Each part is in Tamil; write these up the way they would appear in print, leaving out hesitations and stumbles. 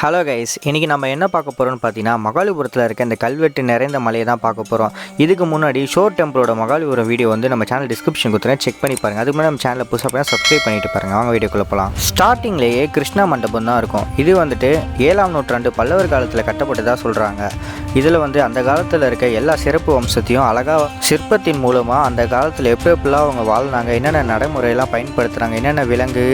ஹலோ கைஸ், இன்றைக்கி நம்ம என்ன பார்க்க போகிறோம்னு பார்த்தீங்கன்னா மகாலிபுரத்தில் இருக்க இந்த கல்வெட்டு நிறைந்த மலையை தான் பார்க்க போகிறோம். இதுக்கு முன்னாடி ஷோர் டெம்பிளோட மகாலிபுரம் வீடியோ வந்து நம்ம சேனல் டிஸ்கிரிப்ஷன் கொடுத்துறேன், செக் பண்ணி பாருங்கள். அதுக்கு முன்னாடி நம்ம சேனலில் புதுசாக பண்ணால் சப்ஸ்கிரைப் பண்ணிட்டு பாருங்கள். வாங்க வீடியோக்குள்ளே போகலாம். ஸ்டார்டிங்லேயே கிருஷ்ணா மண்டபம் தான் இருக்கும். இது வந்துட்டு 7ஆம் நூற்றாண்டு பல்லவர் காலத்தில் கட்டப்பட்டதாக சொல்கிறாங்க. இதில் வந்து அந்த காலத்தில் இருக்க எல்லா சிறப்பு வம்சத்தையும் அழகாக சிற்பத்தின் மூலமாக அந்த காலத்தில் எப்படிலாம் அவங்க வாழ்ந்தாங்க, என்னென்ன நடைமுறையெல்லாம் பயன்படுத்துகிறாங்க, என்னென்ன விலங்கு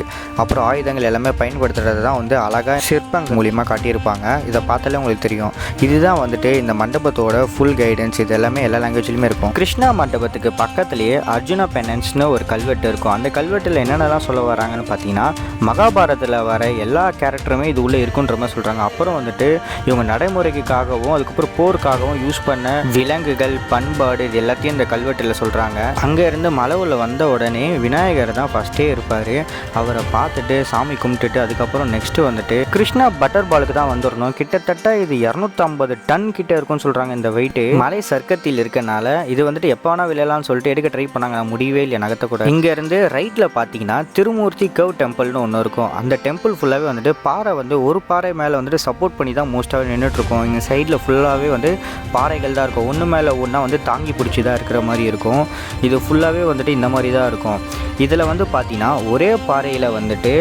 அப்புறம் ஆயுதங்கள் எல்லாமே பயன்படுத்துகிறது தான் வந்து அழகாக சிற்பங்கள் மூலிமா காட்டியிருப்பாங்க. இதை பார்த்தாலே உங்களுக்கு தெரியும். இதுதான் வந்துட்டு இந்த மண்டபத்தோட ஃபுல் கைடன்ஸ். இது எல்லாமே எல்லா லாங்குவேஜ்லையுமே இருக்கும். கிருஷ்ணா மண்டபத்துக்கு பக்கத்துலேயே அர்ஜுனா பெனன்ஸ்னு ஒரு கல்வெட்டு இருக்கும். அந்த கல்வெட்டில் என்னென்னலாம் சொல்ல வராங்கன்னு பார்த்தீங்கன்னா, மகாபாரதத்தில் வர எல்லா கேரக்டருமே இது உள்ளே இருக்குன்ற மாதிரி சொல்கிறாங்க. அப்புறம் வந்துட்டு இவங்க நடைமுறைக்காகவும் அதுக்கப்புறம் போருக்காகவும் யூஸ் பண்ண விலங்குகள், பண்பாடு, இது எல்லாத்தையும் இந்த கல்வெட்டில் சொல்கிறாங்க. அங்கே இருந்து மலை உள்ள வந்த உடனே விநாயகர் தான் ஃபஸ்ட்டே இருப்பார். அவரை பார்த்துட்டு சாமி கும்பிட்டுட்டு அதுக்கப்புறம் நெக்ஸ்ட்டு வந்துட்டு கிருஷ்ணா பட்டர் பாலுக்கு தான் வந்துடணும். கிட்டத்தட்ட இது 250 டன் கிட்ட இருக்கும்னு சொல்கிறாங்க. இந்த வெயிட்டு மலை சர்க்கத்தில் இருக்கனால இது வந்துட்டு எப்போ வேணால் விளையலாம்னு சொல்லிட்டு எடுக்க ட்ரை பண்ணாங்க. முடியவே இல்லை, நகர்த்தக்கூட. இங்கேருந்து ரைட்டில் பார்த்தீங்கன்னா திருமூர்த்தி கவ் டெம்பிள்னு ஒன்று இருக்கும். அந்த டெம்பிள் ஃபுல்லாகவே வந்துட்டு பாறை வந்து ஒரு பாறை மேலே வந்துட்டு சப்போர்ட் பண்ணி தான் மோஸ்ட்டாகவே நின்றுட்டுருக்கும். இங்கே சைடில் ஃபுல்லாகவே வந்து பாறைகள் தான் இருக்கும். ஒன்று மேலே ஒன்றா வந்து தாங்கி பிடிச்சி தான் இருக்கிற மாதிரி இருக்கும். இது ஃபுல்லாகவே வந்துட்டு இந்த மாதிரி தான் இருக்கும். இதில் வந்து பார்த்தீங்கன்னா ஒரே பாறையில் வந்துட்டு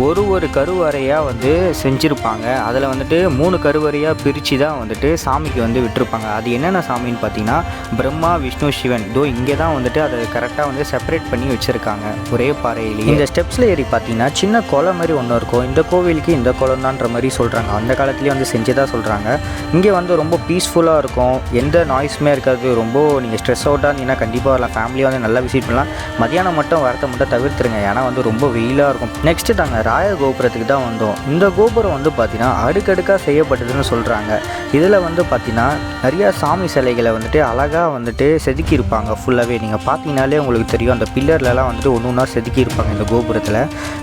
ஒரு கருவறையாக வந்து செஞ்சுருப்பாங்க. அதில் வந்துட்டு 3 கருவறையாக பிரித்து தான் வந்துட்டு சாமிக்கு வந்து விட்டுருப்பாங்க. அது என்னென்ன சாமின்னு பார்த்தீங்கன்னா பிரம்மா, விஷ்ணு, சிவன். இங்கே தான் வந்துட்டு அதை கரெக்டாக வந்து செப்பரேட் பண்ணி வச்சுருக்காங்க ஒரே பாறையிலேயே. இந்த ஸ்டெப்ஸில் ஏறி பார்த்தீங்கன்னா சின்ன குளம் மாதிரி ஒன்று இருக்கும். இந்த கோவிலுக்கு இந்த குளம் தான்ற மாதிரி சொல்கிறாங்க. அந்த காலத்துலேயே வந்து செஞ்சதாக சொல்கிறாங்க. இங்கே வந்து ரொம்ப பீஸ்ஃபுல்லாக இருக்கும். எந்த நாய்ஸுமே இருக்காது. ரொம்ப நீங்கள் ஸ்ட்ரெஸ் அவுட்டாக இருந்தீங்கன்னா கண்டிப்பாக வரலாம். ஃபேமிலியாக வந்து நல்லா விசிட் பண்ணலாம். மதியானம் மட்டும் வரத்தை மட்டும் தவிர்த்துருங்க, ஏன்னா வந்து ரொம்ப வெயிலாக இருக்கும். நெக்ஸ்ட்டு தாங்க ராய கோபுரத்துக்கு தான் வந்தோம். இந்த கோபுரம் வந்து பார்த்தீங்கன்னா அடுக்கடுக்காக செய்யப்பட்டதுன்னு சொல்கிறாங்க. இதில் வந்து பார்த்தீங்கன்னா நிறையா சாமி சிலைகளை வந்துட்டு அழகாக வந்துட்டு செதுக்கியிருப்பாங்க. ஃபுல்லாகவே நீங்கள் பார்த்தீங்கனாலே உங்களுக்கு தெரியும். அந்த பில்லர்லலாம் வந்துட்டு ஒன்று ஒன்றா செதுக்கியிருப்பாங்க இந்த கோபுரத்தில்.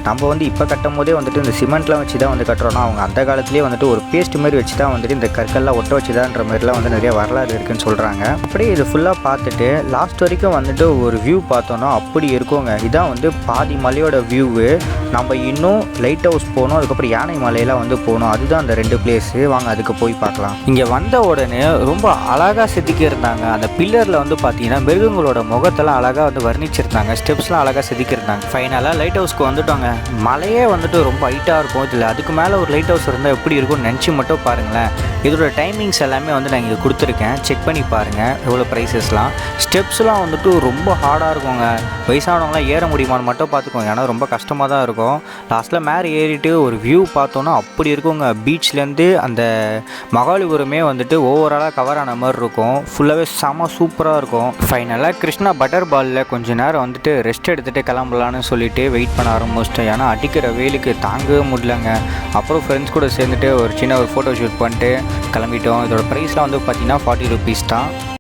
நம்ம வந்து இப்போ கட்டும் போதே வந்துட்டு இந்த சிமெண்ட்லாம் வச்சு தான் வந்து கட்டுறோன்னா, அவங்க அந்த காலத்துலேயே வந்துட்டு ஒரு பேஸ்ட் மாதிரி வச்சு தான் வந்துட்டு இந்த கற்கள்லாம் ஒட்ட வச்சு தான்ன்ற மாதிரிலாம் வந்து நிறைய வரலாறு இருக்குதுன்னு சொல்கிறாங்க. அப்படியே இது ஃபுல்லாக பார்த்துட்டு லாஸ்ட் வரைக்கும் வந்துட்டு ஒரு வியூ பார்த்தோன்னா அப்படி இருக்குங்க. இதான் வந்து பாதி மலையோட வியூவு. நம்ம இன்னும் லைட் ஹவுஸ் போகணும், அதுக்கப்புறம் யானை மலையெல்லாம் வந்து போகணும். அதுதான் அந்த 2 பிளேஸு. வாங்க அதுக்கு போய் பார்க்கலாம். இங்கே வந்த உடனே ரொம்ப அழகாக செதுக்கியிருந்தாங்க. அந்த பில்லரில் வந்து பார்த்தீங்கன்னா மிருகங்களோட முகத்தெல்லாம் அழகாக வந்து வர்ணிச்சிருந்தாங்க. ஸ்டெப்ஸ்லாம் அழகாக செதுக்கியிருந்தாங்க. ஃபைனலாக லைட் ஹவுஸ்க்கு வந்துட்டோங்க. மலையே வந்துட்டு ரொம்ப ஹைட்டாக இருக்கும். இதில் அதுக்கு மேலே ஒரு லைட் ஹவுஸ் இருந்தால் எப்படி இருக்கும்னு நினச்சி மட்டும் பாருங்களேன். இதோட டைமிங்ஸ் எல்லாமே வந்து நான் இங்கே கொடுத்துருக்கேன், செக் பண்ணி பாருங்கள் எவ்வளோ ப்ரைஸஸ்லாம். ஸ்டெப்ஸ்லாம் வந்துட்டு ரொம்ப ஹார்டாக இருக்குங்க. வயசானவங்களாம் ஏற முடியுமான்னு மட்டும் பார்த்துக்கோங்க, ஏன்னா ரொம்ப கஷ்டமாக தான் இருக்கும். லாஸ்ட்டில் மேலே ஏறிட்டு ஒரு வியூ பார்த்தோன்னா அப்படி இருக்குங்க. பீச்லேருந்து அந்த மகாலிபுரமே வந்துட்டு ஓவராலாக கவர் ஆன மாதிரி இருக்கும். ஃபுல்லாகவே செம சூப்பராக இருக்கும். ஃபைனலாக கிருஷ்ணா பட்டர் பாலில் கொஞ்சம் நேரம் வந்துட்டு ரெஸ்ட் எடுத்துகிட்டு கிளம்பலான்னு சொல்லிட்டு வெயிட் பண்ண ஆரம்பிச்சிட்டேன். ஏன்னா அடிக்கிற வெயிலுக்கு தாங்கவே முடியலங்க. அப்புறம் ஃப்ரெண்ட்ஸ் கூட சேர்ந்துட்டு ஒரு சின்ன ஃபோட்டோ ஷூட் பண்ணிட்டு கிளம்பிட்டோம். இதோட ப்ரைஸ்லாம் வந்து பார்த்திங்கன்னா 40 rupees தான்.